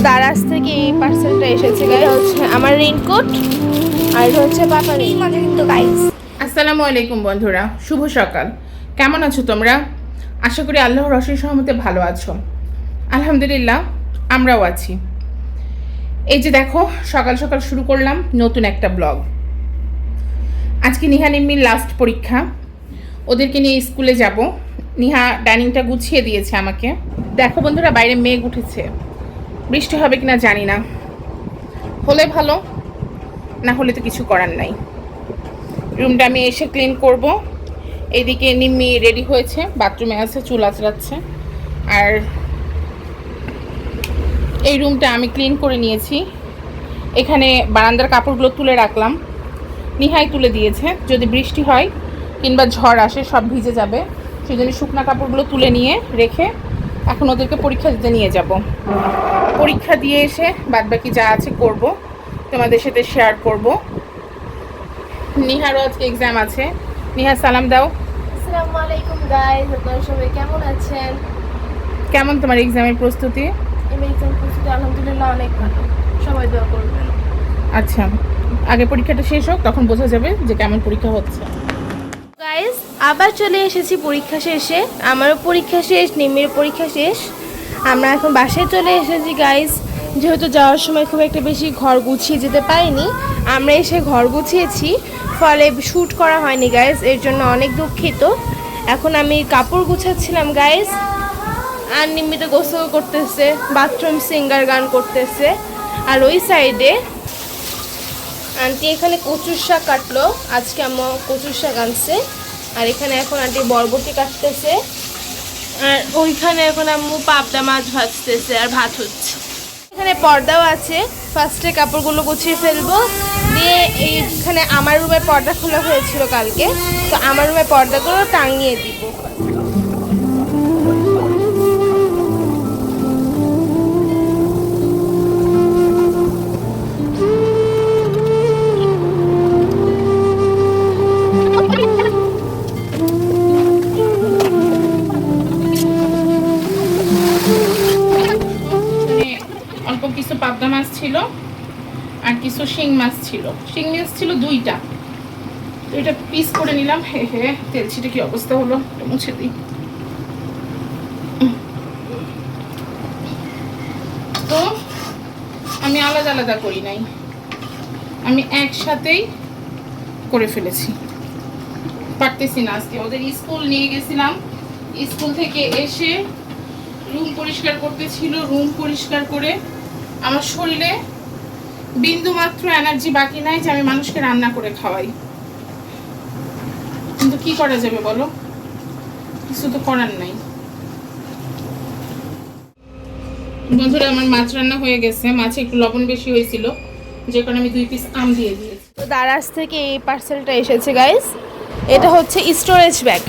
দারাজ থেকে এই পার্সেলটা এসেছে গাইস, হচ্ছে আমার রেইনকোট আর এটা হচ্ছে পাপার মজা কিন্তু গাইস। আসসালামু আলাইকুম বন্ধুরা, শুভ সকাল। কেমন আছো তোমরা? আশা করি আল্লাহর অশেষ রহমতে ভালো আছো। আলহামদুলিল্লাহ, আমরাও আছি। এই যে দেখো, সকাল সকাল শুরু করলাম নতুন একটা ব্লগ। আজকে নিহা নিম্মির লাস্ট পরীক্ষা, ওদেরকে নিয়ে স্কুলে যাব। নিহা ডাইনিংটা গুছিয়ে দিয়েছে আমাকে। দেখো বন্ধুরা, বাইরে মেঘ উঠেছে, বৃষ্টি হবে কিনা জানি না, হলে ভালো, না হলে তো কিছু করার নাই। রুমটা আমি এসে ক্লিন করব। এইদিকে নিম্মি রেডি হয়েছে, বাথরুমে আছে, চুল আঁচড়াচ্ছে। আর এই রুমটা আমি ক্লিন করে নিয়েছি। এখানে বারান্দার কাপড়গুলো তুলে রাখলাম, নিহাই তুলে দিয়েছে। যদি বৃষ্টি হয় কিংবা ঝড় আসে সব ভিজে যাবে, সেই জন্য শুকনা কাপড়গুলো তুলে নিয়ে রেখে এখন ওদেরকে পরীক্ষা দিতে নিয়ে যাব। পরীক্ষা দিয়ে এসে বাদবাকি যা আছে করব, তোমাদের সাথে শেয়ার করব। নিহারও আজকে এক্সাম আছে। নিহা, সালাম দাও। আসসালামু আলাইকুম গাইস, আপনারা সবাই কেমন আছেন? কেমন তোমার এক্সামের প্রস্তুতি? এই এক্সাম প্রস্তুতি আলহামদুলিল্লাহ অনেক ভালো, সবাই দোয়া করবেন। আচ্ছা, আগে পরীক্ষাটা শেষ হোক, তখন বোঝা যাবে যে কেমন পরীক্ষা হচ্ছে। গাইস, আবার চলে এসেছি পরীক্ষা শেষে। আমারও পরীক্ষা শেষ, নিম্মির পরীক্ষা শেষ। আমরা এখন বাসায় চলে এসেছি গাইস। যেহেতু যাওয়ার সময় খুব একটা বেশি ঘর গুছিয়ে যেতে পারিনি, আমরা এসে ঘর গুছিয়েছি, ফলে শ্যুট করা হয়নি গাইস, এর জন্য অনেক দুঃখিত। এখন আমি কাপড় গুছাচ্ছিলাম গাইস, আর নিম্মিত গোসল করতেছে, বাথরুম সিঙ্গার গান করতেছে। আর ওই সাইডে আন্টি এখানে কচুর শাক কাটলো, আজকে আমার কচুর শাক আনছে। আর এখানে এখন আন্টি বরবটি কাটতেছে, আর ওইখানে এখন আম্মু পাবদা মাছ ভাজতেছে আর ভাত হচ্ছে। এখানে পর্দাও আছে, ফার্স্টে কাপড়গুলো গুছিয়ে ফেলবো, দিয়ে এইখানে আমার রুমে পর্দা খোলা হয়েছিল কালকে, তো আমার রুমে পর্দাগুলো টাঙিয়ে দিব। অল্প কিছু পাবদা মাছ ছিল আর কিছু শিং মাছ ছিল। শিং মাছ ছিল দুইটা, তো এটা পিস করে নিলাম। হে হে, তেল ছিটে কি অবস্থা হলো, এটা মুছে দিই। তো আমি আলাদা আলাদা করি নাই, আমি একসাথেই করে ফেলেছি। পারতেছি না আজকে। ওদের স্কুল নিয়ে গেছিলাম, স্কুল থেকে এসে রুম পরিষ্কার করতেছিল। রুম পরিষ্কার করে আমার শরীরে বিন্দু মাত্র এনার্জি বাকি নাই যে আমি মানুষকে রান্না করে খাওয়াই। কিন্তু কি করা যাবে বলো, কিছু তো করার নাই। বন্ধুরা, আমার মাছ রান্না হয়ে গেছে। মাছে একটু লবণ বেশি হয়েছিল, যে কারণে আমি 2 পিস আম দিয়ে দিয়েছি। তো দারাজ থেকে এই পার্সেলটা এসেছে গাইস, এটা হচ্ছে স্টোরেজ ব্যাগ।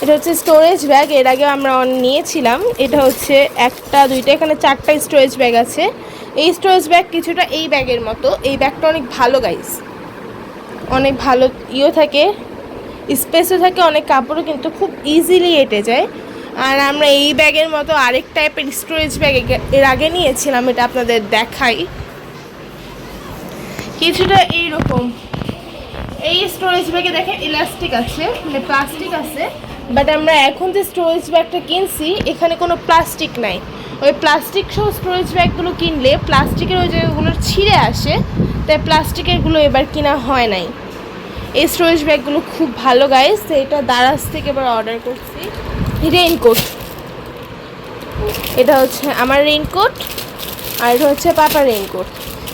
এটা হচ্ছে স্টোরেজ ব্যাগ, এর আগে আমরা নিয়েছিলাম। এটা হচ্ছে একটা, দুইটা, এখানে 4টা স্টোরেজ ব্যাগ আছে। এই স্টোরেজ ব্যাগ কিছুটা এই ব্যাগের মতো। এই ব্যাগটা অনেক ভালো গাইস, অনেক ভালো থাকে, স্পেসও থাকে, অনেক কাপড়ও কিন্তু খুব ইজিলি এঁটে যায়। আর আমরা এই ব্যাগের মতো আরেক টাইপের স্টোরেজ ব্যাগ এর আগে নিয়েছিলাম, এটা আপনাদের দেখাই। কিছুটা এইরকম। এই স্টোরেজ ব্যাগে দেখেন ইলাস্টিক আছে, মানে প্লাস্টিক আছে, বাট আমরা এখন যে স্টোরেজ ব্যাগটা কিনছি এখানে কোনো প্লাস্টিক নাই। ওই প্লাস্টিক সহ স্টোরেজ ব্যাগগুলো কিনলে প্লাস্টিকের ওই জায়গাগুলো ছিঁড়ে আসে, তাই প্লাস্টিকেরগুলো এবার কিনা হয় নাই। এই স্টোরেজ ব্যাগগুলো খুব ভালো গাইস। এটা দারাজ থেকে এবার অর্ডার করছি। রেইনকোট, এটা হচ্ছে আমার রেইনকোট আর এটা হচ্ছে পাপার রেইনকোট।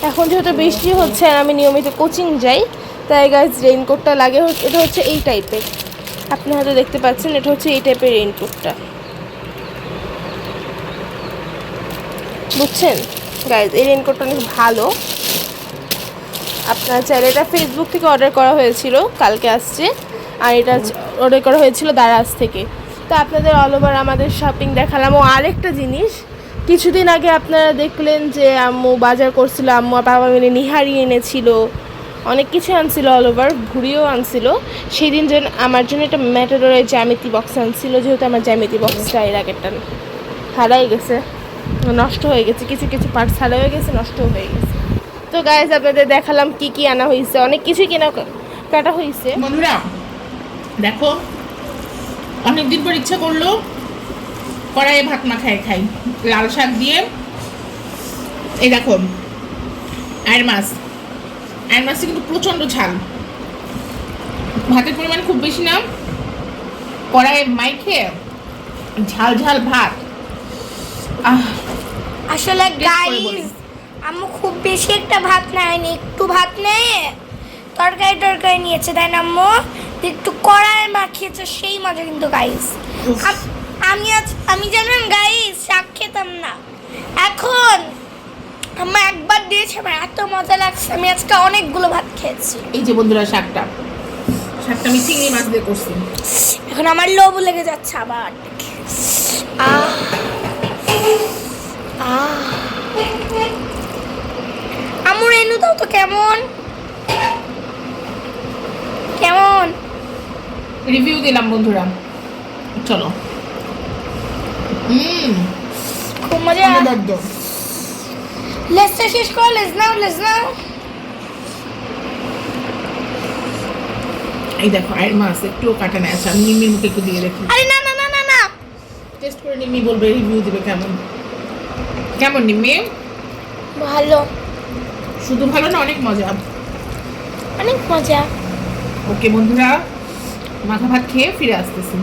এখন যেহেতু বৃষ্টি হচ্ছে আর আমি নিয়মিত কোচিং যাই, তাই গাইস রেইনকোটটা লাগে। এটা হচ্ছে এই টাইপের, আপনি হয়তো দেখতে পাচ্ছেন, এটা হচ্ছে এই টাইপের রেইনকোটটা, বুঝছেন গাইস? এই রেইনকোটটা অনেক ভালো। আপনারা চাইলে, এটা ফেসবুক থেকে অর্ডার করা হয়েছিল, কালকে আসছে। আর এটা অর্ডার করা হয়েছিল দারাজ থেকে। তো আপনাদের অল ওভার আমাদের শপিং দেখালাম। ও আরেকটা জিনিস, কিছুদিন আগে আপনারা দেখলেন যে আম্মু বাজার করছিল, আম্মু আর বাবা মিলে নিহারি এনেছিল, অনেক কিছু আনছিল, অল ওভার ঘুরিয়েও আনছিল। সেই দিন যেন আমার জন্য একটা ম্যাটাডোরের জ্যামিতি বক্স আনছিল, যেহেতু আমার জ্যামিতি বক্সটা এর আগেরটা হারাই গেছে, নষ্ট হয়ে গেছে, কিছু কিছু পার্টস হারা হয়ে গেছে, নষ্ট হয়ে গেছে। তো গাইস আপনাদের দেখালাম কি কি আনা হয়েছে, অনেক কিছুই কেনা কাটা হয়েছে। বন্ধুরা দেখো, অনেকদিন পর ইচ্ছা করলো কড়াইয়ে ভাত মাখায় খাই, লাল শাক দিয়ে। এই দেখো আয়ের মাছ, আয়ের মাছটা কিন্তু প্রচণ্ড ঝাল, ভাতের পরিমাণ খুব বেশি না, কড়াইয়ে মাইখে ঝাল ঝাল ভাত। আসলে করে বলি। গাইস আম্মু খুব বেশি একটা ভাত নেয়নি, একটু ভাত নেয় তরকারি নিয়েছে, তাই না আম্মু? একটু কড়াইয়ে মাখিয়েছে, সেই মজা কিন্তু গাইস। উফ। আমি জানেন গাইস শাক খেতাম না, এখন আম্মা একবার দিয়েছে, আমার এত মজা লাগছে, আমি আজকে অনেকগুলো ভাত খেয়েছি। এই যে বন্ধুরা শাকটা আমি চিংড়ি মাছ দিয়ে করছি। এখন আমার লোভ লেগে যাচ্ছে আবার। আহ আহ আম্মুর এনু দাও তো, কেমন কেমন? রিভিউ দিলাম বন্ধুরা, চলো। খুব মজা। অনবদ্য। লেসটা শেষ করো, লেস নাও। এই দেখো আয়ের মাছ একটুও কাটা নেই। আচ্ছা আমি নিম্মির মুখে একটু দিয়ে দেখি, আরে না। টেস্ট করে নিম্মি বলবে, রিভিউ দিবে কেমন। কেমন নিম্মি? ভালো, শুধু ভালো না, অনেক মজা। অনেক মজা। ওকে বন্ধুরা, মাথা ভাত খেয়ে ফিরে আসতেছি।